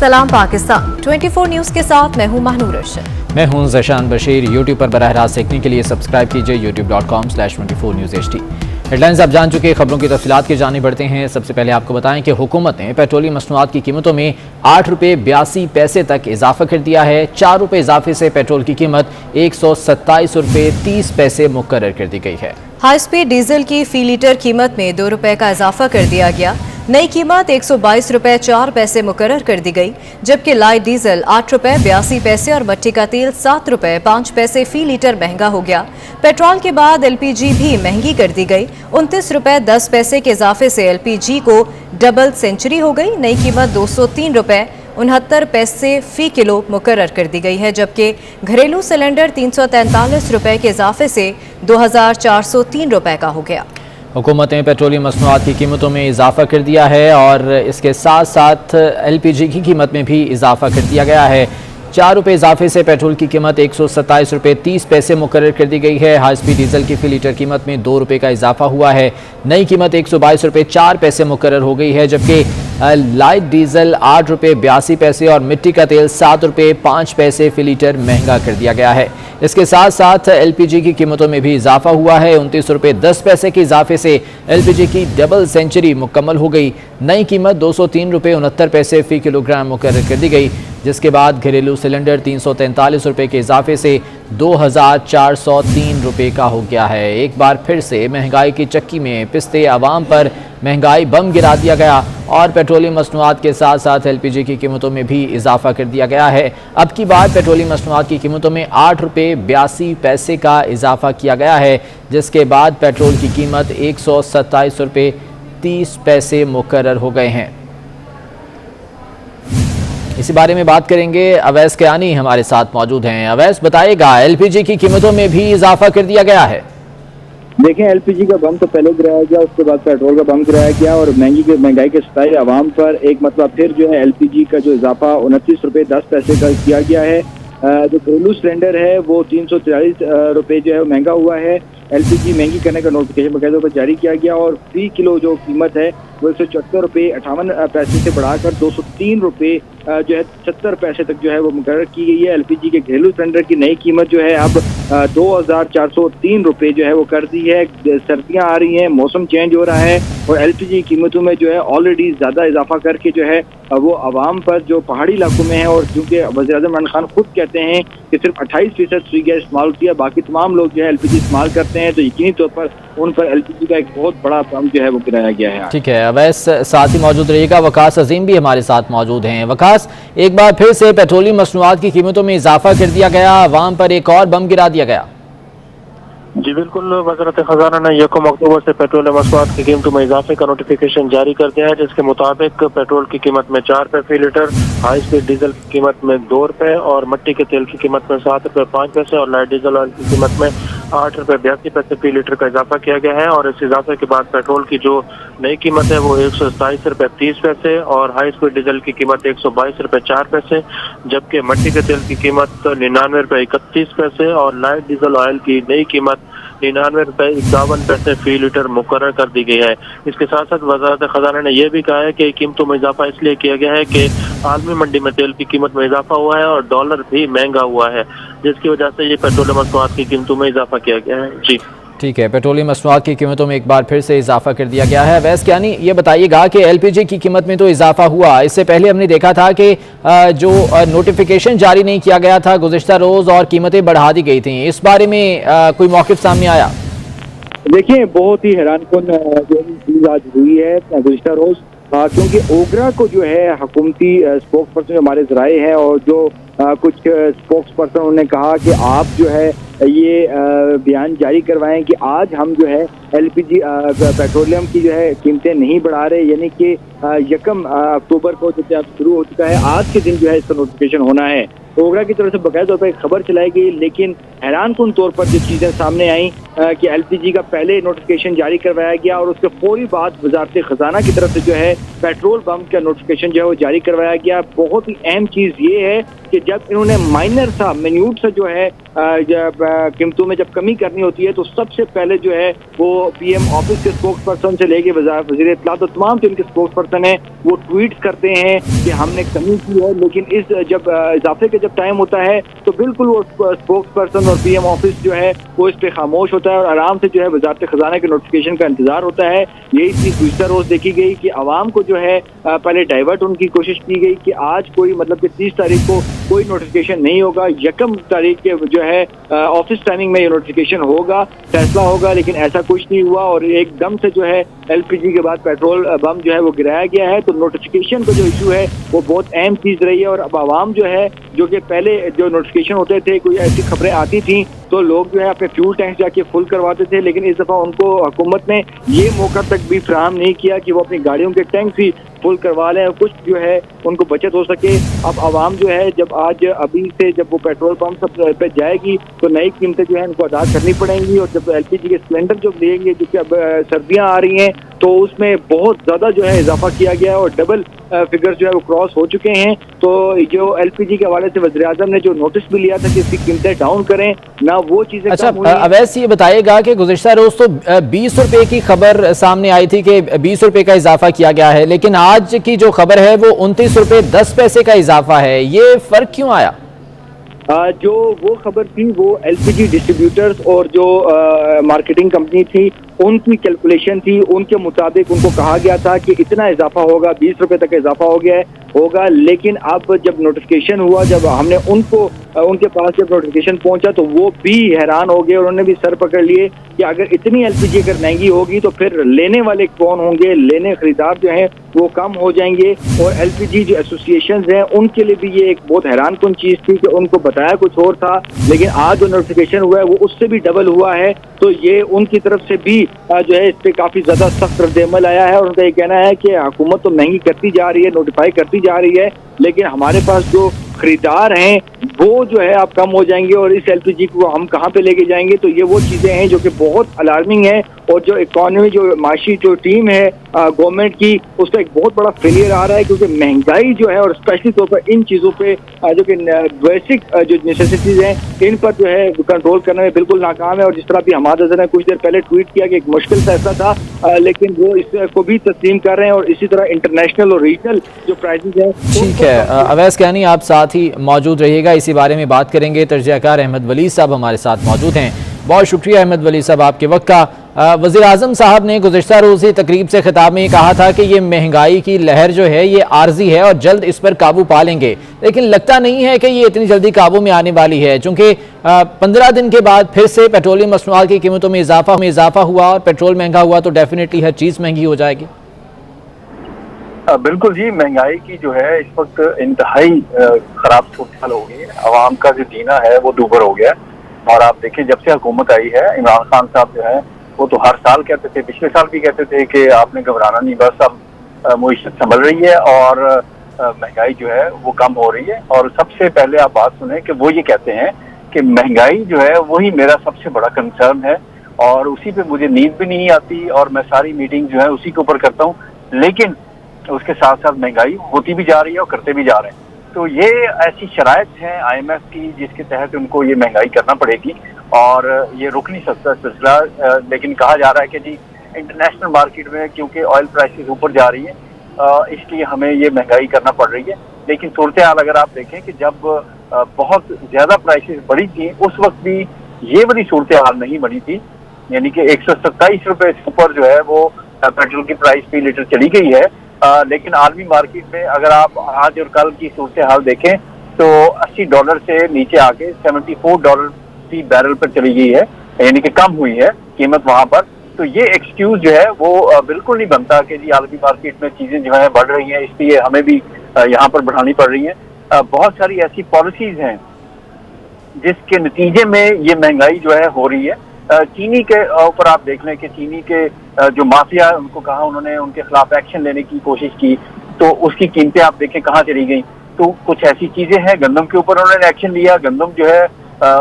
सलाम पाकिस्तान 24 न्यूज के साथ मैं हूं महनूर अरशद। मैं हूं ज़शान बशीर। यूट्यूब पर बराह रास्त देखने के लिए सब्सक्राइब कीजिए youtube.com/24newshd। हेडलाइंस आप जान चुके, खबरों की तफसीलात की जाने बढ़ते हैं। सबसे पहले आपको बताएं कि हुकूमत ने पेट्रोलियम मसनूआत की कीमतों में 8 रुपये 82 पैसे तक इजाफा कर दिया है। 4 रुपये इजाफे से पेट्रोल की कीमत 127 रुपये 30 पैसे मुकर्रर कर दी गई है। हाई स्पीड डीजल की फी लीटर कीमत में 2 रुपये का इजाफा कर दिया गया। नई कीमत 122 रुपये 4 पैसे मुकर्रर कर दी गई, जबकि लाइट डीजल 8 रुपये 82 पैसे और मट्टी का तेल 7 रुपये 5 पैसे फी लीटर महंगा हो गया। पेट्रोल के बाद एलपीजी भी महंगी कर दी गई। 29 रुपये 10 पैसे के इजाफे से एलपीजी को डबल सेंचुरी हो गई। नई कीमत 203 रुपये 69 पैसे फी किलो मुकर्रर कर दी गई है, जबकि घरेलू सिलेंडर 343 रुपये के इजाफे से 2403 रुपये का हो गया। हुकूमत ने पेट्रोलियम मसनूआत की कीमतों में इजाफा कर दिया है और इसके साथ साथ एलपीजी की कीमत में भी इजाफा कर दिया गया है। 4 रुपये इजाफे से पेट्रोल की कीमत 127 रुपये 30 पैसे मुकर्रर कर दी गई है। हाई स्पीड डीजल की फी लीटर कीमत में 2 रुपये का इजाफा हुआ है। नई कीमत 122 रुपये 4 पैसे मुकर्रर हो गई है, जबकि लाइट डीजल 8 रुपये 82 पैसे और मिट्टी का तेल 7 रुपये 5 पैसे फी लीटर महंगा कर दिया गया है। इसके साथ साथ एलपीजी की कीमतों में भी इजाफा हुआ है। 29 रुपये 10 पैसे के इजाफे से एलपीजी की डबल सेंचुरी मुकम्मल हो गई। नई कीमत 203 रुपये 69 पैसे फी किलोग्राम मुकर्रर कर दी गई, जिसके बाद घरेलू सिलेंडर 343 रुपये के इजाफे से 2403 रुपये का हो गया है। एक बार फिर से महंगाई की चक्की में पिसते आवाम पर महंगाई बम गिरा दिया गया और पेट्रोलियम मसनूआत के साथ साथ एलपीजी की कीमतों में भी इजाफा कर दिया गया है। अब की बार पेट्रोलियम मसनूआत की कीमतों में 8 रुपये 82 पैसे का इजाफा किया गया है, जिसके बाद पेट्रोल की कीमत 127 रुपये 30 पैसे मुकर्रर हो गए हैं। इसी बारे में बात करेंगे, अवैस कियानी हमारे साथ मौजूद हैं। अवैस, बताइएगा, एलपीजी की कीमतों में भी इजाफा कर दिया गया है। देखें, एलपीजी का बम तो पहले गिराया गया, उसके बाद पेट्रोल का बम गिराया गया और महंगाई के सताए आवाम पर एक मतलब फिर जो है एलपीजी का जो इजाफा 29 रुपये 10 पैसे का किया गया है। जो घरेलू सिलेंडर है वो 343 रुपये जो है महंगा हुआ है। एलपीजी महंगी करने का नोटिफिकेशन बाकायदा पर जारी किया गया और फी किलो जो कीमत है वो 174 रुपये 58 पैसे से बढ़ाकर 203 रुपये जो है 70 पैसे तक जो है वो मुकर्रर की गई है। एलपीजी के घरेलू सिलेंडर की नई कीमत जो है अब 2403 रुपये जो है वो कर दी है। सर्दियां आ रही हैं, मौसम चेंज हो रहा है और एलपीजी कीमतों में जो है ऑलरेडी ज़्यादा इजाफा करके जो है वो आवाम पर जो पहाड़ी इलाकों में है, और चूँकि वज़ीर-ए-आज़म इमरान खान खुद कहते हैं कि सिर्फ 28% सुई गैस इस्तेमाल होती है, बाकी तमाम लोग जो है एलपीजी इस्तेमाल करते हैं, तो यकीनी तौर पर उन पर एलपीजी का एक बहुत बड़ा बम जो है वो गिराया गया है। ठीक है अवैस, साथ ही मौजूद रहिएगा। वकास अजीम भी हमारे साथ मौजूद हैं। वकास, एक बार फिर से पेट्रोलियम मसनूआत की कीमतों में इजाफा कर दिया गया, आवाम पर एक और बम गिरा दिया गया। जी बिल्कुल, वज़ारत ख़ज़ाना ने 1 अक्टूबर से पेट्रोलियम मसनूआत की कीमतों में इजाफे का नोटिफिकेशन जारी कर दिया है, जिसके मुताबिक पेट्रोल की कीमत में 4 रुपये फी लीटर, हाई स्पीड डीजल की कीमत में 2 रुपये और मट्टी के तेल की कीमत में 7 रुपये 5 पैसे और लाइट डीजल ऑयल की कीमत में 8 रुपये 82 पैसे फी लीटर का इजाफा किया गया है। और इस इजाफे के बाद पेट्रोल की जो नई कीमत है वो 127 रुपये 30 पैसे और हाई स्पीड डीजल की कीमत 122 रुपये 4 पैसे, जबकि मट्टी के तेल की कीमत 99 रुपये 31 पैसे और लाइट डीजल ऑयल की नई कीमत 99 रुपये 51 पैसे फी लीटर मुकर्रर कर दी गई है। इसके साथ साथ वज़ारत ख़ज़ाना ने यह भी कहा है कि कीमतों में इजाफा इसलिए किया गया है कि आलमी मंडी में तेल की कीमत में इजाफा हुआ है और डॉलर भी महंगा हुआ है, जिसकी वजह से ये पेट्रोलियम मसनूआत की कीमतों में इजाफा किया गया है। जी ठीक है, पेट्रोलियम मसनूआत की कीमतों में एक बार फिर से इजाफा कर दिया गया है। अवैस कियानी, ये बताइएगा कि एलपीजी की कीमत में तो इजाफा हुआ, इससे पहले हमने देखा था कि जो नोटिफिकेशन जारी नहीं किया गया था गुज़िश्ता रोज़ और कीमतें बढ़ा दी गई थी, इस बारे में कोई मौक़िफ़ सामने आया? देखिए, बहुत ही हैरानकुन जो चीज़ आज हुई है गुज़िश्ता रोज़, क्योंकि ओगरा को जो है हुकूमती स्पोक्स पर्सन जो हमारे ज़राए हैं और जो कुछ स्पोक्स पर्सन उन्होंने कहा कि आप जो है ये बयान जारी करवाएं कि आज हम जो है एलपीजी पेट्रोलियम की जो है कीमतें नहीं बढ़ा रहे, यानी कि 1 अक्टूबर को जो शुरू हो चुका है, आज के दिन जो है इसका नोटिफिकेशन होना है। ओगरा की तरफ से बाकायदा तौर पर एक खबर चलाई गई, लेकिन हैरानकुन तौर पर जो चीज़ें सामने आई कि एलपीजी का पहले नोटिफिकेशन जारी करवाया गया और उसके फौरी बाद वज़ारत ख़ज़ाना की तरफ से जो है पेट्रोल पंप का नोटिफिकेशन जो है वो जारी करवाया गया। बहुत ही अहम चीज़ ये है कि जब इन्होंने माइनर सा मिन्यूट सा जो है जब कीमतों में जब कमी करनी होती है तो सबसे पहले जो है वो पीएम ऑफिस के स्पोक्स पर्सन से लेके वज़ीर इत्तलात और तमाम जो इनके स्पोक्स पर्सन हैं वो ट्वीट करते हैं कि हमने कमी की है। लेकिन इस जब इजाफे का जब टाइम होता है तो बिल्कुल वो स्पोक्स पर्सन और पीएम ऑफिस जो है वो इस पर खामोश होता है और आराम से जो है वज़ारत ख़ज़ाना के नोटिफिकेशन का इंतजार होता है। यही चीज़ दूसरा रोज़ देखी गई कि आवाम को जो है पहले डाइवर्ट उनकी कोशिश की गई कि आज कोई मतलब कि 30 तारीख को कोई नोटिफिकेशन नहीं होगा, यकम तारीख के जो है ऑफिस टाइमिंग में ये नोटिफिकेशन होगा, फैसला होगा। लेकिन ऐसा कुछ नहीं हुआ और एकदम से जो है एलपीजी के बाद पेट्रोल बम जो है वो गिराया गया है। तो नोटिफिकेशन का जो इशू है वो बहुत अहम चीज़ रही है और अब आवाम जो है जो कि पहले जो नोटिफिकेशन होते थे कोई ऐसी खबरें आती थी तो लोग जो है अपने फ्यूल टैंक जाके फुल करवाते थे, लेकिन इस दफ़ा उनको हुकूमत ने ये मौका तक भी फराहम नहीं किया कि वो अपनी गाड़ियों के टैंक भी फुल करवा लें और कुछ जो है उनको बचत हो सके। अब आवाम जो है जब आज अभी से जब वो पेट्रोल पंप पे जाएगी तो नई कीमतें जो है उनको अदा करनी पड़ेंगी और जब एलपीजी के सिलेंडर जो लेंगे जो कि अब सर्दियाँ आ रही हैं तो उसमें बहुत ज़्यादा जो है इजाफा किया गया है और डबल फिगर्स जो है वो क्रॉस हो चुके हैं। तो जो एलपीजी के हवाले से वज़ीर-ए-आज़म ने जो नोटिस भी लिया था कि इसकी कीमतें डाउन करें ना वो चीज़ें अच्छा, कम हुई हैं। अवैस ये बताइएगा कि गुज़िश्ता रोज़ तो 20 रुपए की खबर सामने आई थी कि 20 रुपए का इजाफा किया गया है, लेकिन आज की जो खबर है वो 29 रुपए 10 पैसे का इजाफा है। ये फ़र्क क्यों आया? जो वो खबर थी वो एलपीजी डिस्ट्रीब्यूटर्स और जो मार्केटिंग कंपनी थी उनकी कैलकुलेशन थी, उनके मुताबिक उनको कहा गया था कि इतना इजाफा होगा, 20 रुपए तक इजाफा हो गया होगा। लेकिन अब जब नोटिफिकेशन हुआ, जब हमने उनके पास जब नोटिफिकेशन पहुंचा तो वो भी हैरान हो गए, उन्होंने भी सर पकड़ लिए कि अगर इतनी एलपीजी अगर महंगी होगी तो फिर लेने वाले कौन होंगे, लेने खरीदार जो हैं वो कम हो जाएंगे। और एलपीजी जो एसोसिएशंस हैं उनके लिए भी ये एक बहुत हैरान कुन चीज़ थी कि उनको बताया कुछ और था, लेकिन आज जो नोटिफिकेशन हुआ है वो उससे भी डबल हुआ है। तो ये उनकी तरफ से भी जो है इस पर काफ़ी ज़्यादा सख्त रद्द-ए-अमल आया है और उनका ये कहना है कि हुकूमत तो महंगी करती जा रही है, नोटिफाई करती जा रही है, लेकिन हमारे पास जो खरीदार हैं वो जो है आप कम हो जाएंगे और इस एलपीजी को हम कहाँ पे लेके जाएंगे। तो ये वो चीज़ें हैं जो कि बहुत अलार्मिंग है और जो इकॉनमी जो माशी जो टीम है गवर्नमेंट की उसका एक बहुत बड़ा फेलियर आ रहा है, क्योंकि महंगाई जो है और स्पेशली तौर पर इन चीज़ों पे जो कि बेसिक जो नेसेसिटीज़ हैं इन पर जो है कंट्रोल करने में बिल्कुल नाकाम है। और जिस तरह भी हमारे ने कुछ देर पहले ट्वीट किया कि एक मुश्किल फैसला था, लेकिन वो इसको भी तस्लीम कर रहे हैं और इसी तरह इंटरनेशनल और रीजनल जो प्राइसेस हैं। ठीक है, अवैस कहनी आप साथ ही मौजूद रहिएगा, इसी बारे में बात करेंगे। तर्जुमाकार अहमद वली साहब हमारे साथ मौजूद हैं। बहुत शुक्रिया अहमद वली साहब आपके वक्त का। वज़ीर-ए-आज़म साहब ने गुज़िश्ता रोज़ तकरीब से खिताब में कहा था कि ये महंगाई की लहर जो है ये आर्जी है और जल्द इस पर काबू पा लेंगे, लेकिन लगता नहीं है कि ये इतनी जल्दी काबू में आने वाली है, चूँकि 15 दिन के बाद फिर से पेट्रोलियम मसनूआत की कीमतों में इजाफा हुआ और पेट्रोल महंगा हुआ तो डेफिनेटली हर चीज़ महंगी हो जाएगी। बिल्कुल जी, महंगाई की जो है इस वक्त इंतहाई खराब सूरत हो गई है। आवाम का जो जीना है वो दूभर हो गया है। और आप देखिए जब से हुकूमत आई है, इमरान खान साहब जो है वो तो हर साल कहते थे, पिछले साल भी कहते थे कि आपने घबराना नहीं, बस अब मुईशत संभल रही है और महंगाई जो है वो कम हो रही है। और सबसे पहले आप बात सुने कि वो ये कहते हैं कि महंगाई जो है वही मेरा सबसे बड़ा कंसर्न है और उसी पे मुझे नींद भी नहीं आती और मैं सारी मीटिंग जो है उसी के ऊपर करता हूँ, लेकिन उसके साथ साथ महंगाई होती भी जा रही है और करते भी जा रहे हैं। तो ये ऐसी शराइत है IMF की जिसके तहत उनको ये महंगाई करना पड़ेगी और ये रुक नहीं सकता सिलसिला। लेकिन कहा जा रहा है कि जी इंटरनेशनल मार्केट में क्योंकि ऑयल प्राइसेस ऊपर जा रही है इसलिए हमें ये महंगाई करना पड़ रही है। लेकिन सूरत हाल अगर आप देखें कि जब बहुत ज़्यादा प्राइसेस बढ़ी थी उस वक्त भी ये बड़ी सूरत हाल नहीं बनी थी, यानी कि 127 रुपये से ऊपर जो है वो पेट्रोल की प्राइस फी लीटर चली गई है। लेकिन आलमी मार्केट में अगर आप आज और कल की सूरत हाल देखें तो $80 से नीचे आके $74 फी बैरल पर चली गई है, यानी कि कम हुई है कीमत वहां पर। तो ये एक्सक्यूज जो है वो बिल्कुल नहीं बनता कि जी आलमी मार्केट में चीजें जो है बढ़ रही हैं इसलिए हमें भी यहाँ पर बढ़ानी पड़ रही हैं। बहुत सारी ऐसी पॉलिसीज हैं जिसके नतीजे में ये महंगाई जो है हो रही है। चीनी के ऊपर आप देख लें कि चीनी के जो माफिया उनको कहा उन्होंने उनके खिलाफ एक्शन लेने की कोशिश की तो उसकी कीमतें आप देखें कहाँ चली गई। तो कुछ ऐसी चीजें हैं, गंदम के ऊपर उन्होंने एक्शन लिया, गंदम जो है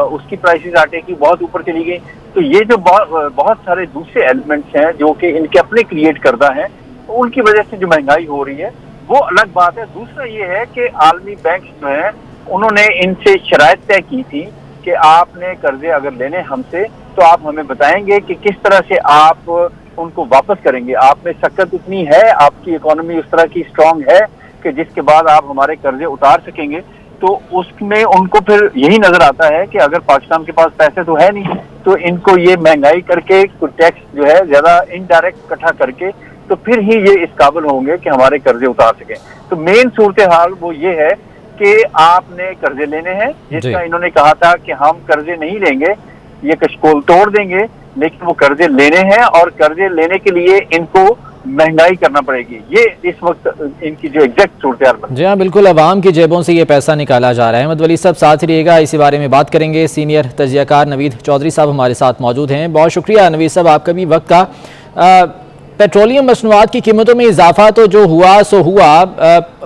उसकी प्राइसेस आटे की बहुत ऊपर चली गई। तो ये जो बहुत सारे दूसरे एलिमेंट्स हैं जो कि इनके अपने क्रिएट करदा हैं ان کی وجہ سے جو مہنگائی ہو رہی ہے وہ الگ بات ہے. دوسرا یہ ہے کہ عالمی بینک جو ہیں انہوں نے ان سے شرائط طے کی تھی کہ آپ نے قرضے اگر لینے ہم سے تو آپ ہمیں بتائیں گے کہ کس طرح سے آپ ان کو واپس کریں گے. آپ میں سکت اتنی ہے, آپ کی اکانومی اس طرح کی اسٹرانگ ہے کہ جس کے بعد آپ ہمارے قرضے اتار سکیں گے. تو اس میں ان کو پھر یہی نظر آتا ہے کہ اگر پاکستان کے پاس پیسے تو ہے نہیں, تو ان کو یہ مہنگائی کر کے ٹیکس جو ہے زیادہ انڈائریکٹ اکٹھا کر کے تو پھر ہی یہ اس قابل ہوں گے کہ ہمارے قرضے اتار سکیں. تو مین صورتحال وہ یہ ہے کہ آپ نے قرضے لینے ہیں, جس کا انہوں نے کہا تھا کہ ہم قرضے نہیں لیں گے, یہ کشکول توڑ دیں گے, لیکن وہ قرضے لینے ہیں اور قرضے لینے کے لیے ان کو مہنگائی کرنا پڑے گی. یہ اس وقت ان کی جو ایگزیکٹ صورتحال ہے. جی ہاں بالکل, عوام کی جیبوں سے یہ پیسہ نکالا جا رہا ہے. احمد ولی صاحب ساتھ رہیے گا, اسی بارے میں بات کریں گے. سینئر تجزیہ کار نوید چودھری صاحب ہمارے ساتھ موجود ہیں. بہت شکریہ نوید صاحب آپ کا بھی وقت کا. پیٹرولیم مصنوعات کی قیمتوں میں اضافہ تو جو ہوا سو ہوا,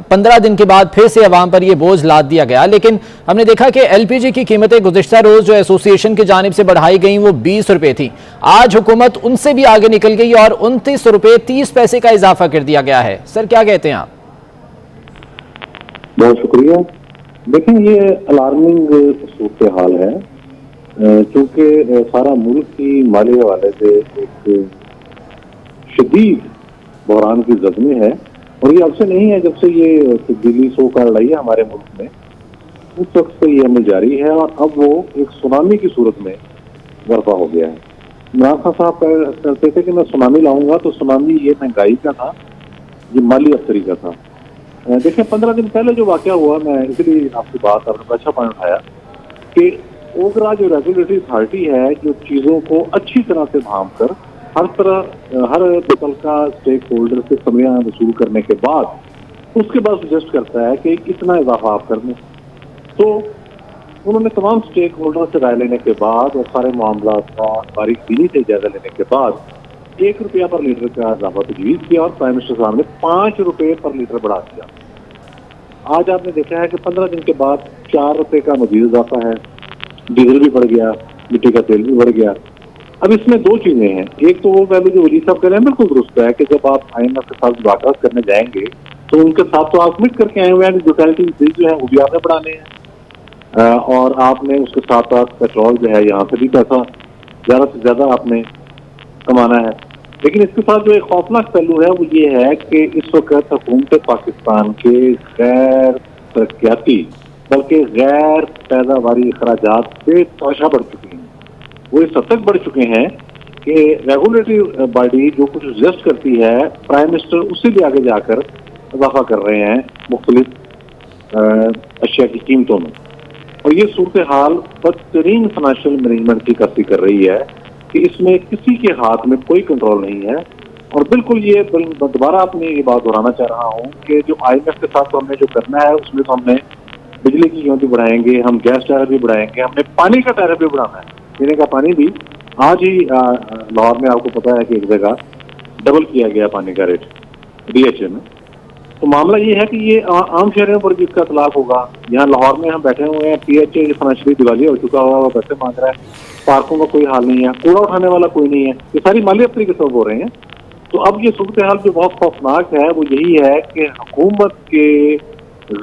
15 دن کے بعد پھر سے عوام پر یہ بوجھ لاد دیا گیا, لیکن ہم نے دیکھا کہ ایل پی جی کی قیمتیں گزشتہ روز جو ایسوسی ایشن کی جانب سے بڑھائی گئیں وہ 20 روپے تھیں. آج حکومت ان سے بھی آگے نکل گئی اور 29 روپے 30 پیسے کا اضافہ کر دیا گیا ہے. سر کیا کہتے ہیں آپ؟ بہت شکریہ. دیکھیں یہ الارمنگ صورتحال ہے, چونکہ سارا ملک کی مالی حوالے سے ایک شدید بحران کی زد میں ہے, اور یہ اب سے نہیں ہے, جب سے یہ تبدیلی سو کا لڑائی ہے ہمارے ملک میں اس وقت سے یہ عمل جاری ہے, اور اب وہ ایک سونامی کی صورت میں برپا ہو گیا ہے. عمران خان صاحب کہتے تھے کہ میں سونامی لاؤں گا, تو سونامی یہ مہنگائی کا تھا, یہ مالی افسری کا تھا. دیکھیں 15 دن پہلے جو واقعہ ہوا, میں اس لیے آپ کی بات آپ نے اچھا پوائنٹ اٹھایا کہ اوگرا جو ریگولیٹری اتھارٹی ہے جو چیزوں کو اچھی طرح سے بھام کر ہر متعلقہ اسٹیک ہولڈر سے سمیاں وصول کرنے کے بعد اس کے بعد سجیسٹ کرتا ہے کہ اتنا اضافہ آپ کر دیں. تو انہوں نے تمام اسٹیک ہولڈر سے رائے لینے کے بعد اور سارے معاملات کا باریک بینی سے جائزہ لینے کے بعد 1 روپیہ پر لیٹر کا اضافہ تجویز کیا, اور پرائم منسٹر صاحب نے 5 روپے پر لیٹر بڑھا دیا. آج آپ نے دیکھا ہے کہ 15 دن کے بعد 4 روپے کا مزید اضافہ ہے, ڈیزل بھی بڑھ گیا, مٹی کا تیل بھی بڑھ گیا. اب اس میں 2 چیزیں ہیں. ایک تو وہ پہلے جو ولی صاحب کہہ رہے ہیں بالکل درست ہے کہ جب آپ آئی ایم ایف کے ساتھ مذاکرات کرنے جائیں گے تو ان کے ساتھ تو آپ کمٹ کر کے آئے ہوئے ہیں کہ یوٹیلٹی بل جو ہے وہ بھی آپ نے بڑھانے ہیں, اور آپ نے اس کے ساتھ ساتھ پیٹرول جو ہے یہاں سے بھی پیسہ زیادہ سے زیادہ آپ نے کمانا ہے. لیکن اس کے ساتھ جو ایک خوفناک پہلو ہے وہ یہ ہے کہ اس وقت حکومت پاکستان کے غیر ترقیاتی بلکہ غیر پیداواری اخراجات بے تحاشا بڑھ چکی ہیں. وہ اس حد تک بڑھ چکے ہیں کہ ریگولیٹری باڈی جو کچھ سجیسٹ کرتی ہے پرائم منسٹر اس سے بھی آگے جا کر اضافہ کر رہے ہیں مختلف اشیاء کی قیمتوں میں. اور یہ صورتحال بدترین فائنینشیل مینجمنٹ کی کافی کر رہی ہے کہ اس میں کسی کے ہاتھ میں کوئی کنٹرول نہیں ہے. اور بالکل یہ دوبارہ اپنی یہ بات دہرانا چاہ رہا ہوں کہ جو آئی ایم ایف کے ساتھ ہم نے جو کرنا ہے اس میں تو ہم نے بجلی کی قیمت بھی بڑھائیں گے, ہم گیس ٹیرف بھی بڑھائیں گے, ہم نے پانی کا ٹیرف بھی بڑھانا ہے. پینے کا پانی بھی آج ہی لاہور میں آپ کو پتا ہے کہ ایک جگہ ڈبل کیا گیا پانی کا ریٹ ڈی ایچ اے میں. تو معاملہ یہ ہے کہ یہ عام شہروں پر بھی اس کا اطلاق ہوگا. یہاں لاہور میں ہم بیٹھے ہوئے ہیں, پی ایچ اے فائنینشلی دیوالیہ ہو چکا ہوا, وہ پیسے مانگ رہا ہے, پارکوں کا کوئی حال نہیں ہے, کوڑا اٹھانے والا کوئی نہیں ہے. یہ ساری مالی افسری کے سبب ہو رہے ہیں. تو اب یہ صورتحال جو بہت خوفناک ہے وہ یہی ہے کہ حکومت کے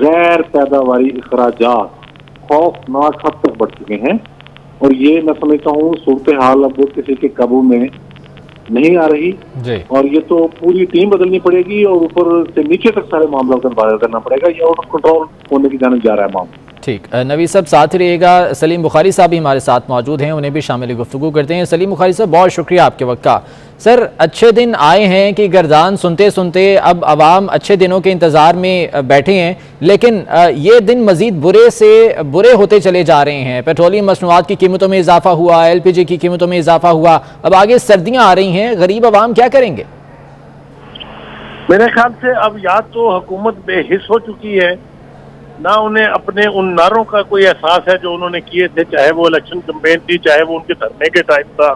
غیر پیداواری اخراجات خوفناک حد تک بڑھ چکے ہیں, اور یہ میں سمجھتا ہوں صورتحال اب وہ کسی کے قابو میں نہیں آ رہی جی. اور یہ تو پوری ٹیم بدلنی پڑے گی اور اوپر سے نیچے تک سارے معاملات کا مطالعہ کرنا پڑے گا. یہ آؤٹ آف کنٹرول ہونے کی جانب جا رہا ہے معاملہ. ٹھیک, نوید صاحب ساتھ رہیے گا. سلیم بخاری صاحب بھی ہمارے ساتھ موجود ہیں, انہیں بھی شامل گفتگو کرتے ہیں. سلیم بخاری صاحب بہت شکریہ آپ کے وقت کا. سر اچھے دن آئے ہیں کہ گردان سنتے سنتے اب عوام اچھے دنوں کے انتظار میں بیٹھے ہیں, لیکن یہ دن مزید برے سے برے ہوتے چلے جا رہے ہیں. پیٹرولیم مصنوعات کی قیمتوں میں اضافہ ہوا, ایل پی جی کی قیمتوں میں اضافہ ہوا, اب آگے سردیاں آ رہی ہیں, غریب عوام کیا کریں گے؟ میرے خیال سے اب یا تو حکومت بے حس ہو چکی ہے, نہ انہیں اپنے ان نعروں کا کوئی احساس ہے جو انہوں نے کیے تھے, چاہے وہ الیکشن کمپین تھی, چاہے وہ ان کے دھرنے کے ٹائم تھا.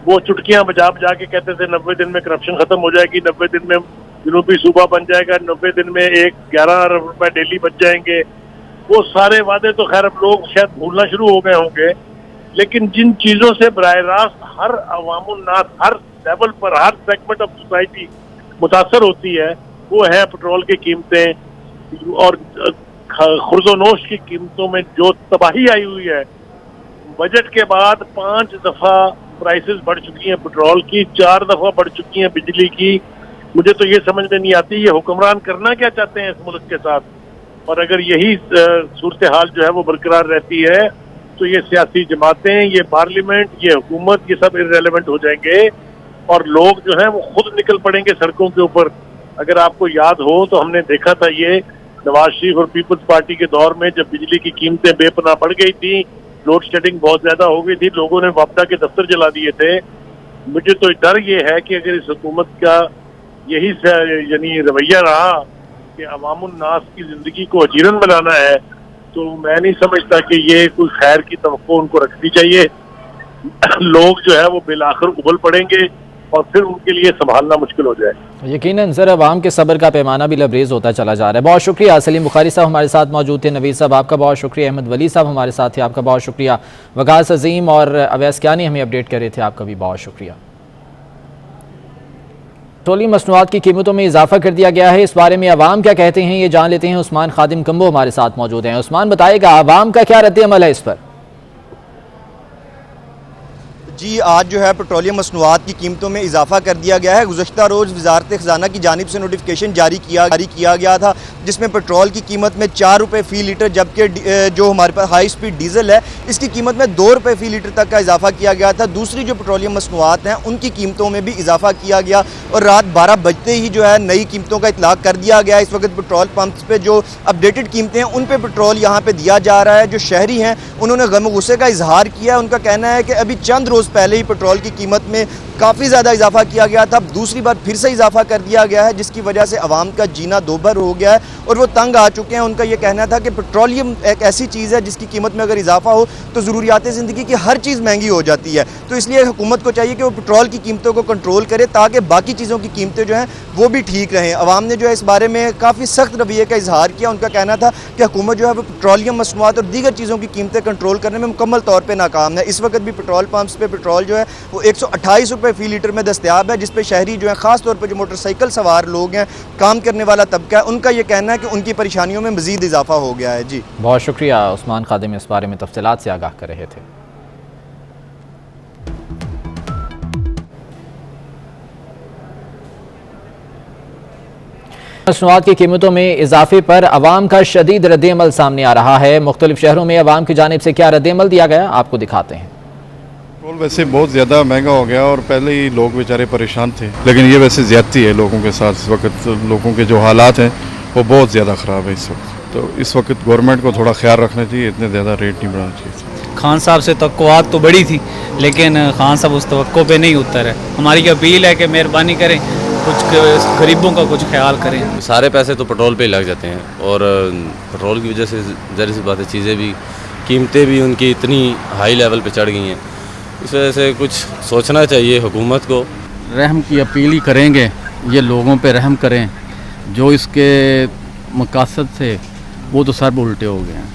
وہ چٹکیاں بجا بجا کے کہتے تھے 90 دن میں کرپشن ختم ہو جائے گی, 90 دن میں جنوبی صوبہ بن جائے گا, 90 دن میں 11 ارب روپے ڈیلی بچ جائیں گے. وہ سارے وعدے تو خیر اب لوگ شاید بھولنا شروع ہو گئے ہوں گے, لیکن جن چیزوں سے براہ راست ہر عوام الناس, ہر لیول پر, ہر سیگمنٹ آف سوسائٹی मुतासर होती है वो है पेट्रोल की कीमतें और खुर्दोनोश की कीमतों में जो तबाही आई हुई है। बजट के बाद 5 दफा प्राइसेस बढ़ चुकी हैं पेट्रोल की, 4 दफा बढ़ चुकी हैं बिजली की। मुझे तो ये समझ में नहीं आती ये हुक्मरान करना क्या चाहते हैं इस मुल्क के साथ। और अगर यही सूरत हाल जो है वो बरकरार रहती है तो ये सियासी जमातें, ये पार्लियामेंट, ये हुकूमत, ये सब इररेलेवेंट हो जाएंगे और लोग जो हैं वो खुद निकल पड़ेंगे सड़कों के ऊपर। अगर आपको याद हो तो हमने देखा था ये नवाज शरीफ और पीपल्स पार्टी के दौर में जब बिजली की कीमतें बेपनाह बढ़ गई थी, लोड शेडिंग बहुत ज्यादा हो गई थी, लोगों ने वापडा के दफ्तर जला दिए थे। मुझे तो डर ये है कि अगर इस हुकूमत का यही यानी रवैया रहा कि अवामुन नास की जिंदगी को अजीरन बनाना है तो मैं नहीं समझता कि ये कोई खैर की तवक्को उनको रखनी चाहिए। लोग जो है वो बिलाखिर उबल पड़ेंगे और फिर उनके लिए संभालना मुश्किल हो जाए। यकीनन सर अवाम के सब्र का पैमाना भी लबरेज होता चला जा रहा है। बहुत शुक्रिया। सलीम बुखारी साहब हमारे साथ मौजूद थे, नवीद साहब आपका बहुत शुक्रिया, अहमद वली साहब हमारे साथ थे, आपका बहुत शुक्रिया, वकास अजीम और अवैस कियानी हमें अपडेट कर रहे थे, आपका भी बहुत शुक्रिया। पेट्रोलियम मसनूआत की कीमतों में इजाफा कर दिया गया है, इस बारे में अवाम क्या कहते हैं ये जान लेते हैं। उस्मान खादिम कंबो हमारे साथ मौजूद हैं। उस्मान बताएगा अवाम का क्या रद्द अमल है इस पर? जी आज जो है पेट्रोलियम मसनूआत की कीमतों में इजाफा कर दिया गया है। गुज़श्ता रोज़ वज़ारत ख़ज़ाना की जानिब से नोटिफिकेशन जारी किया गया था जिसमें पेट्रोल की कीमत में 4 रुपये फ़ी लीटर, जबकि जो हमारे पास हाई स्पीड डीजल है इसकी कीमत में 2 रुपये फ़ी लीटर तक का इजाफा किया गया था। दूसरी जो पेट्रोलियम मसनूआत हैं उनकी कीमतों में भी इजाफा किया गया और रात 12 बजते ही जो है नई कीमतों का इतलाक़ कर दिया गया। इस वक्त पेट्रोल पंप्स पे जो अपडेटेड कीमतें हैं उन पर पेट्रोल यहाँ पर दिया जा रहा है। जो शहरी हैं उन्होंने गम गुस्से का इजहार किया। उनका कहना है कि अभी चंद रोज़ पहले ही पेट्रोल की कीमत में काफ़ी ज़्यादा इजाफा किया गया था, दूसरी बार फिर से इजाफा कर दिया गया है जिसकी वजह से आवाम का जीना दोभर हो गया है और वो तंग आ चुके हैं। उनका ये कहना था कि पेट्रोलियम एक ऐसी चीज़ है जिसकी कीमत में अगर इजाफा हो तो ज़रूरियात ज़िंदगी की हर चीज़ महंगी हो जाती है। तो इसलिए हुकूमत को चाहिए कि वो पेट्रोल की कीमतों को कंट्रोल करे ताकि बाकी चीज़ों की कीमतें जो हैं वो भी ठीक रहें। आवाम ने जो है इस बारे में काफ़ी सख्त रवैये का इजहार किया। उनका कहना था कि हुकूमत जो है वो पेट्रोलियम मसनूआत और दीगर चीज़ों की कीमतें कंट्रोल करने में मुकम्मल तौर पर नाकाम है। इस वक्त भी पेट्रोल पंप्स पर पेट्रोल जो है वो 128 रुपये फ़ी लीटर में दस्तयाब है, जिस पे शहरी जो है ख़ास तौर पर जो मोटरसाइकिल सवार लोग हैं, काम करने वाला तबका है, उनका ये कहना है कि उनकी परेशानियों में मज़ीद इजाफा हो गया है। जी बहुत शुक्रिया। उस्मान खादिम इस बारे में तफसीलात से आगाह कर रहे थे। मसनूआत की कीमतों में इजाफे पर अवाम का शदीद रद्द-ए-अमल सामने आ रहा है। मुख्तलिफ शहरों में अवाम की जानिब से क्या रद्द-ए-अमल दिया गया आपको दिखाते हैं। पेट्रोल वैसे बहुत ज़्यादा महंगा हो गया और पहले ही लोग बेचारे परेशान थे, लेकिन ये वैसे ज़्यादती है लोगों के साथ। इस वक्त लोगों के जो हालात हैं वो बहुत ज़्यादा ख़राब है इस वक्त। तो इस वक्त गवर्नमेंट को थोड़ा ख्याल रखना चाहिए, इतने ज़्यादा रेट नहीं बढ़ाना चाहिए। खान साहब से तवक्कुआत तो बड़ी थी लेकिन खान साहब उस तवक्को पे नहीं उतर है। हमारी अपील है कि मेहरबानी करें, कुछ गरीबों का कुछ ख्याल करें। सारे पैसे तो पेट्रोल पे ही लग जाते हैं और पेट्रोल की वजह से ज़ाहिर सी बात है चीज़ें भी, कीमतें भी उनकी इतनी हाई लेवल पे चढ़ गई हैं। इस वजह से कुछ सोचना चाहिए हुकूमत को। रहम की अपील ही करेंगे, ये लोगों पे रहम करें। जो इसके मकासद से वो तो सब उल्टे हो गए हैं।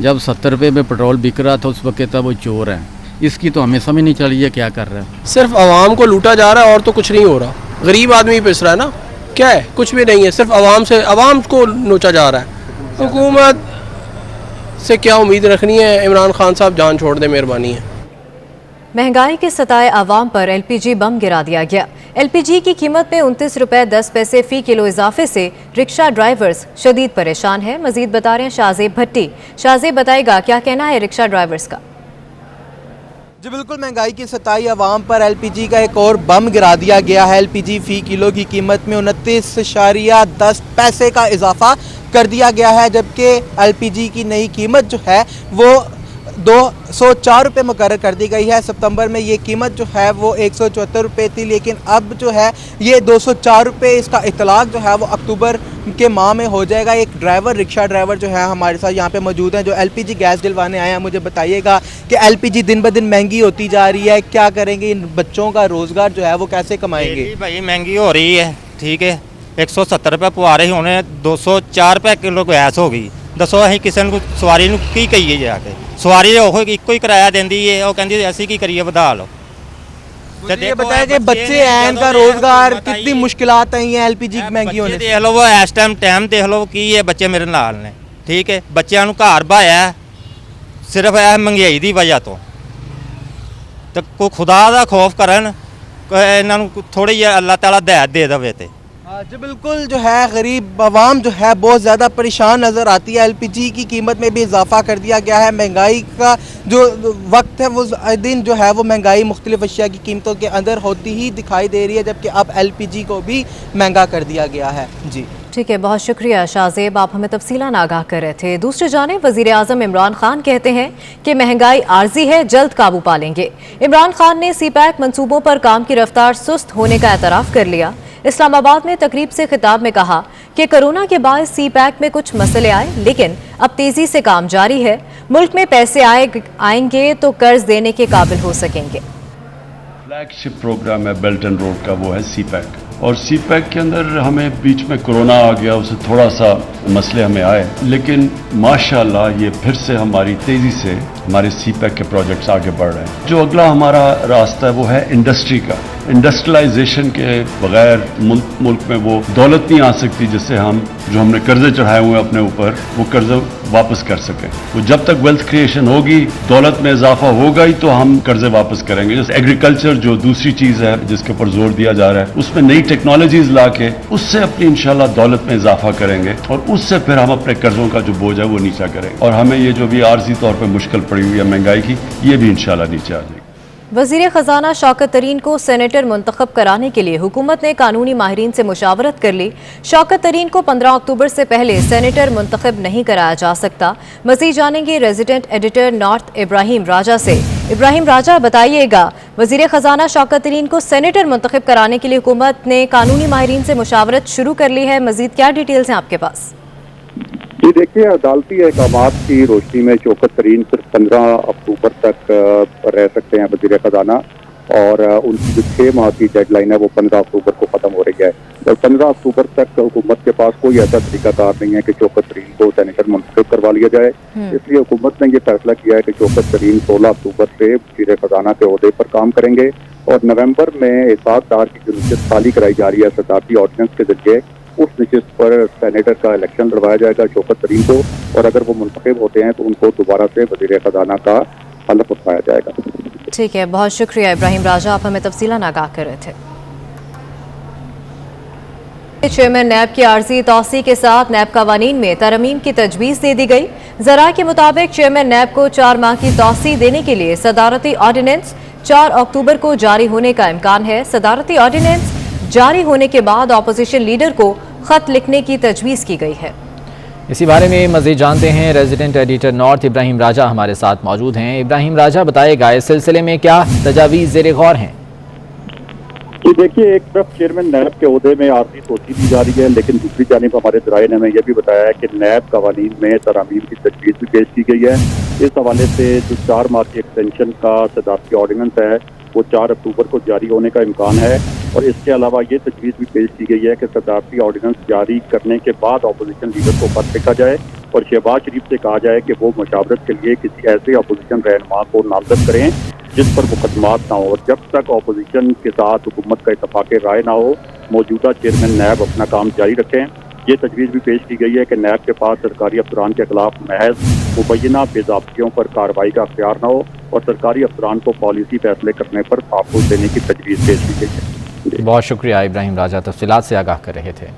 जब 70 रुपये में पेट्रोल बिक रहा था उस वक्त वो चोर है। इसकी तो हमें समझ नहीं चली है क्या कर रहा है। सिर्फ आवाम को लूटा जा रहा है और तो कुछ नहीं हो रहा। गरीब आदमी पिस रहा है ना, क्या है, कुछ भी नहीं है। सिर्फ आवाम को नोचा जा रहा है। हुकूमत से क्या उम्मीद रखनी है? इमरान खान साहब जान छोड़ दे, मेहरबानी है। महंगाई के सताए आवाम पर एलपीजी बम गिरा दिया गया। एलपीजी की कीमत में 29 रुपए 10 पैसे फी किलो इजाफे से रिक्शा ड्राइवर्स शदीद परेशान है। मजीद बता रहे हैं शाहजेब भट्टी। शाहजेब बताएगा क्या कहना है रिक्शा ड्राइवर्स का। जी बिल्कुल, महंगाई की सताई आवाम पर एलपीजी का एक और बम गिरा दिया गया है। एलपीजी फ़ी किलो की कीमत में 29.10 पैसे का इजाफा कर दिया गया है, जबकि एलपीजी की नई कीमत जो है वो 204 रुपये मुकर्रर कर दी गई है। सितंबर में ये कीमत जो है वो 174 रुपये थी, लेकिन अब जो है ये 204 रुपये, इसका इतलाक़ जो है वो अक्टूबर के माह में हो जाएगा। एक ड्राइवर, रिक्शा ड्राइवर जो है हमारे साथ यहाँ पे मौजूद हैं, जो एलपीजी गैस दिलवाने आए हैं। मुझे बताइएगा कि एलपीजी दिन ब दिन महंगी होती जा रही है, क्या करेंगे? इन बच्चों का रोज़गार जो है वो कैसे कमाएंगे? भाई महंगी हो रही है, ठीक है। 170 रुपये पुआरे होने 204 रुपये किलो गैस हो गई। दसो अं किसी को सवारी की कहीए जाके? सवारी एक ही किराया देंदी है, वो कहती ऐसी की करिए, ਵਧਾ ਲਓ। तो ये बताया कि बच्चे हैं, इनका रोजगार, कितनी मुश्किलात आई हैं एलपीजी महंगी होने से। देख लो वो इस टाइम देख लो की ये बच्चे मेरे नाल ने, ठीक है, बच्चों ਨੂੰ ਘਰ ਬਾਇਆ ਸਿਰਫ ਇਹ ਮਹਿੰਗਾਈ ਦੀ ਵਜ੍ਹਾ ਤੋਂ। ਤੇ ਕੋਈ ਖੁਦਾ ਦਾ ਖੌਫ ਕਰਨ, ਇਹਨਾਂ ਨੂੰ ਥੋੜੀ ਜਿਹੀ ਅੱਲਾਹ ਤਾਲਾ ਹਦਾਇਤ ਦੇ ਦੇਵੇ ਤੇ। जी बिल्कुल, जो है गरीब आवाम जो है बहुत ज़्यादा परेशान नज़र आती है। एलपीजी की कीमत में भी इजाफा कर दिया गया है। महंगाई का जो वक्त है वो दिन जो है वो महंगाई मुख्तलिफ अशिया की कीमतों के अंदर होती ही दिखाई दे रही है, जबकि अब एलपीजी को भी महंगा कर दिया गया है। जी ठीक है, बहुत शुक्रिया शाहजेब, आप हमें तफसीलान आगाह कर रहे थे। दूसरी जानिब वज़ीर आज़म इमरान खान कहते हैं कि महंगाई आर्जी है, जल्द काबू पा लेंगे। इमरान खान ने सीपैक मंसूबों पर काम की रफ्तार सुस्त होने का एतराफ़ कर लिया। इस्लामाबाद में तकरीब से खिताब में कहा कि कोरोना के बाद सीपैक में कुछ मसले आए, लेकिन अब तेज़ी से काम जारी है। मुल्क में पैसे आएंगे तो कर्ज देने के काबिल हो सकेंगे। फ्लैगशिप प्रोग्राम है बेल्ट एंड रोड का, वो है सीपैक, और सीपैक के अंदर हमें बीच में कोरोना आ गया, उससे थोड़ा सा मसले हमें आए, लेकिन माशाल्लाह ये फिर से हमारी तेज़ी से हमारे सीपैक के प्रोजेक्ट्स आगे बढ़ रहे हैं। जो अगला हमारा रास्ता है वो है इंडस्ट्री का। इंडस्ट्रियलाइजेशन के बगैर मुल्क में वो दौलत नहीं आ सकती जिससे हम जो हमने कर्जे चढ़ाए हुए हैं अपने ऊपर वो कर्जे वापस कर सकें। तो जब तक वेल्थ क्रिएशन होगी, दौलत में इजाफा होगा ही तो हम कर्जे वापस करेंगे। जैसे एग्रीकल्चर जो दूसरी चीज़ है जिसके ऊपर जोर दिया जा रहा है, उसमें नई टेक्नोलॉजीज ला के उससे अपनी इंशाल्लाह दौलत में इजाफा करेंगे और उससे फिर हम अपने कर्जों का जो बोझ है वो नीचा करेंगे, और हमें ये जो भी आर्जी तौर पर मुश्किल पड़ी हुई है महंगाई की, ये भी इंशाल्लाह नीचे आ जाएगी। वज़ीर ख़जाना शौकत तरीन को सेनेटर मुंतखब कराने के लिए हुकूमत ने कानूनी माहिरीन से मुशावरत कर ली। शौकत तरीन को 15 अक्टूबर से पहले सेनेटर मुंतखब नहीं कराया जा सकता। मज़ीद जानेंगे रेजिडेंट एडिटर नॉर्थ इब्राहिम राजा से। इब्राहिम राजा, बताइएगा, वज़ीर ख़जाना शौकत तरीन को सेनेटर मुंतखब कराने के लिए हुकूमत ने कानूनी माहिरीन से मुशावरत शुरू कर ली है, मज़ीद क्या डिटेल्स हैं आपके पास? जी देखिए, अदालती अहकामात की रोशनी में शौकत तरीन सिर्फ 15 अक्टूबर तक रह सकते हैं वज़ीर ख़जाना, और उनकी जो 6 माह की डेडलाइन है वो 15 अक्टूबर को ख़त्म हो रही है। और 15 अक्टूबर तक हुकूमत के पास कोई ऐसा तरीकाकार नहीं है कि शौकत तरीन को सेनेटर मुंतखब करवा लिया जाए। इसलिए हुकूमत ने ये फैसला किया है कि शौकत तरीन 16 अक्टूबर से वज़ीर ख़जाना के ओहदे पर काम करेंगे, और नवंबर में एहसासदार की जो नशिस्त खाली कराई जा रही है सदारती ऑर्डिनेंस के जरिए, उस नशिस्त पर सेनेटर का इलेक्शन लड़वाया जाएगा शौकत तरीन को, और अगर वो मुंतखब होते हैं तो उनको दोबारा से वज़ीर ख़जाना का हलफ उठाया जाएगा। ठीक है, बहुत शुक्रिया इब्राहिम राजा, आप हमें तफसीलान आगाह कर रहे थे। चेयरमैन नैब की आर्जी तौसी के साथ नैब कवानीन में तरमीम की तजवीज़ दे दी गई। ज़रा के मुताबिक चेयरमैन नैब को 4 माह की तौसी देने के लिए सदारती ऑर्डिनेंस 4 अक्टूबर को जारी होने का इम्कान है। सदारती ऑर्डिनेंस जारी होने के बाद अपोजिशन लीडर को खत लिखने की तजवीज़ की गई है। इसी बारे में मज़ीद जानते हैं, रेजिडेंट एडिटर नॉर्थ इब्राहिम राजा हमारे साथ मौजूद हैं। इब्राहिम राजा, बताएगा इस सिलसिले में क्या तजावीज़ ज़ेर गौर हैं? कि देखिए, एक तरफ चेयरमैन नैब के ओहदे में आर्जी तोसी दी जा रही है, लेकिन दूसरी जानिब हमारे ज़राए ने हमें यह भी बताया है कि नैब कवानीन में तरामीम की तजवीज़ भी पेश की गई है। इस हवाले से जो 4 माह की एक्सटेंशन का सदारती ऑर्डिनेंस है वो 4 अक्टूबर को जारी होने का इम्कान है, और इसके अलावा ये तजवीज़ भी पेश की गई है कि सदारती ऑर्डिनेंस जारी करने के बाद अपोजिशन लीडर को खत लिखा जाए और शहबाज शरीफ से कहा जाए कि वो मुशावरत के लिए किसी ऐसे अपोजिशन रहनुमा को नामजद करें जिस पर मुकदमात ना हो, और जब तक अपोजिशन के साथ हुकूमत का इत्तफाक़ राय ना हो मौजूदा चेयरमैन नैब अपना काम जारी रखें। ये तजवीज़ भी पेश की गई है कि नैब के पास सरकारी अफसरान के खिलाफ महज मुबैना बेज़ाब्तियों पर कार्रवाई का अख्तियार न हो, और सरकारी अफसरान को पॉलिसी फैसले करने पर तहफ़्फ़ुज़ देने की तजवीज़ पेश की गई है। बहुत शुक्रिया इब्राहिम राजा, तफसीलात से आगाह कर रहे थे।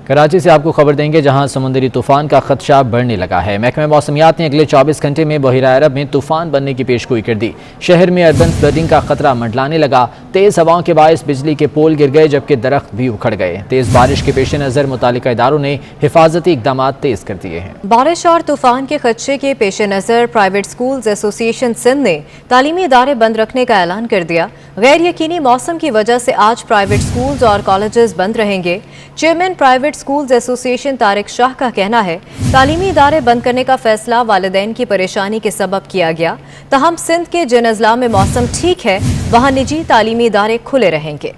कराची से आपको खबर देंगे, जहां समुद्री तूफान का खदशा बढ़ने लगा है। महकमे मौसमियात ने अगले 24 घंटे में बहिरा अरब में तूफान बनने की पेशगोई कर दी। शहर में अर्बन फ्लडिंग का खतरा मंडलाने लगा। तेज़ हवाओं के बायस बिजली के पोल गिर गए, जबकि दरख्त भी उखड़ गए। तेज़ बारिश के पेश नज़र मुतालिका इदारों ने हिफाजती इक़दाम तेज़ कर दिए हैं। बारिश और तूफान के खदशे के पेश नज़र प्राइवेट स्कूल्स एसोसिएशन सिंध ने तालीमी इदारे बंद रखने का ऐलान कर दिया। गैर यकीनी मौसम की वजह से आज प्राइवेट स्कूल्स और कॉलेजेस बंद रहेंगे। Chairman private schools association Tariq Shah का कहना है, तालीमी इदारे बंद करने का फैसला वालिदैन की परेशानी के सबब किया गया। तहम सिंध के जिन अजला में मौसम ठीक है वहाँ निजी तालीमी इदारे खुले रहेंगे।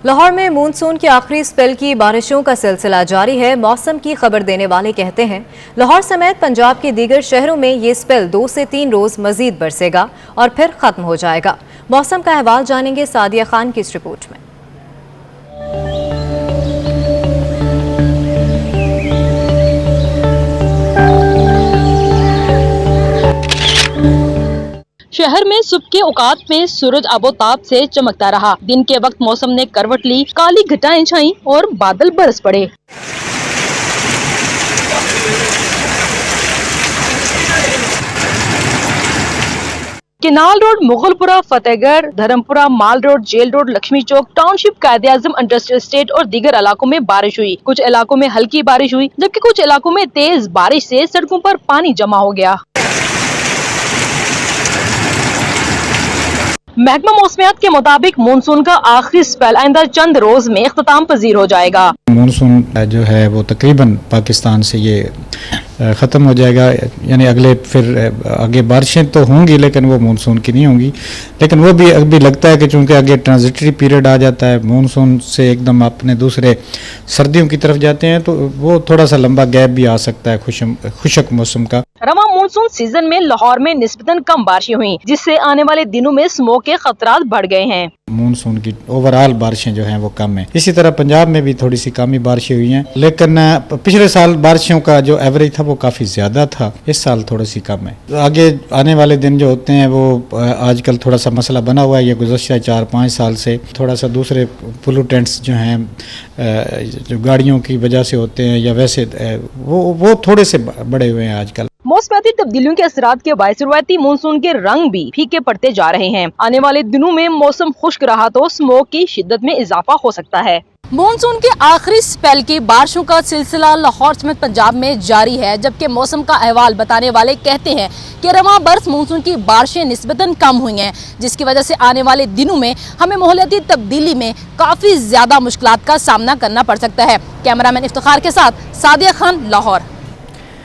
लाहौर में मानसून की आखिरी स्पेल की बारिशों का सिलसिला जारी है। मौसम की खबर देने वाले कहते हैं लाहौर समेत पंजाब के दीगर शहरों में ये स्पेल 2 से 3 रोज मजीद बरसेगा और फिर खत्म हो जाएगा। मौसम का अहवाल जानेंगे सादिया खान की इस रिपोर्ट में। शहर में सुबह के औकात में सूरज आबोताब से चमकता रहा। दिन के वक्त मौसम ने करवट ली, काली घटाएं छाईं और बादल बरस पड़े। केनाल रोड, मुगलपुरा, फतेहगढ़, धर्मपुरा, माल रोड, जेल रोड, लक्ष्मी चौक, टाउनशिप, कायदे-आज़म, इंडस्ट्रियल स्टेट और दीगर इलाकों में बारिश हुई। कुछ इलाकों में हल्की बारिश हुई, जबकि कुछ इलाकों में तेज बारिश से सड़कों पर पानी जमा हो गया। महकमा मौसमियात के मुताबिक मानसून का आखिरी स्पेल आइंदा चंद रोज में इख्तिताम पजीर हो जाएगा। मानसून जो है वो तकरीबन पाकिस्तान से ये ख़त्म हो जाएगा, यानी अगले फिर आगे बारिशें तो होंगी लेकिन वो मानसून की नहीं होंगी। लेकिन वो भी अभी लगता है कि चूँकि आगे ट्रांजिटरी पीरियड आ जाता है, मानसून से एकदम अपने दूसरे सर्दियों की तरफ जाते हैं, तो वो थोड़ा सा लंबा गैप भी आ सकता है खुशक मौसम का। रवां मानसून सीजन में लाहौर में निस्बतन कम बारिशें हुई, जिससे आने वाले दिनों में स्मोक के खतरात बढ़ गए हैं। मानसून की ओवरऑल बारिशें जो हैं वो कम है। इसी तरह पंजाब में भी थोड़ी सी कम ही बारिशें हुई हैं, लेकिन पिछले साल बारिशों का जो एवरेज था वो काफ़ी ज़्यादा था। इस साल थोड़ी सी कम है। आगे आने वाले दिन जो होते हैं वो आजकल थोड़ा सा मसला बना हुआ है, ये गुज़श्ता 4-5 साल से थोड़ा सा दूसरे पोल्यूटेंट्स जो हैं जो गाड़ियों की वजह से होते हैं या वैसे वो थोड़े से बढ़े हुए हैं आजकल। मौसमियाती तब्दीलियों के असरात के बायस रुवायती मानसून के रंग भी फीके पड़ते जा रहे हैं। आने वाले दिनों में मौसम खुश्क रहा तो स्मोक की शिद्दत में इजाफा हो सकता है। मानसून के आखिरी स्पेल की बारिशों का सिलसिला लाहौर समेत पंजाब में जारी है, जबकि मौसम का अहवाल बताने वाले कहते हैं कि रवां बरस मानसून की बारिशें निस्बतन कम हुई हैं, जिसकी वजह से आने वाले दिनों में हमें माहौलियाती तब्दीली में काफी ज्यादा मुश्किलात का सामना करना पड़ सकता है। कैमरामैन इफ्तिखार के साथ सादिया खान, लाहौर।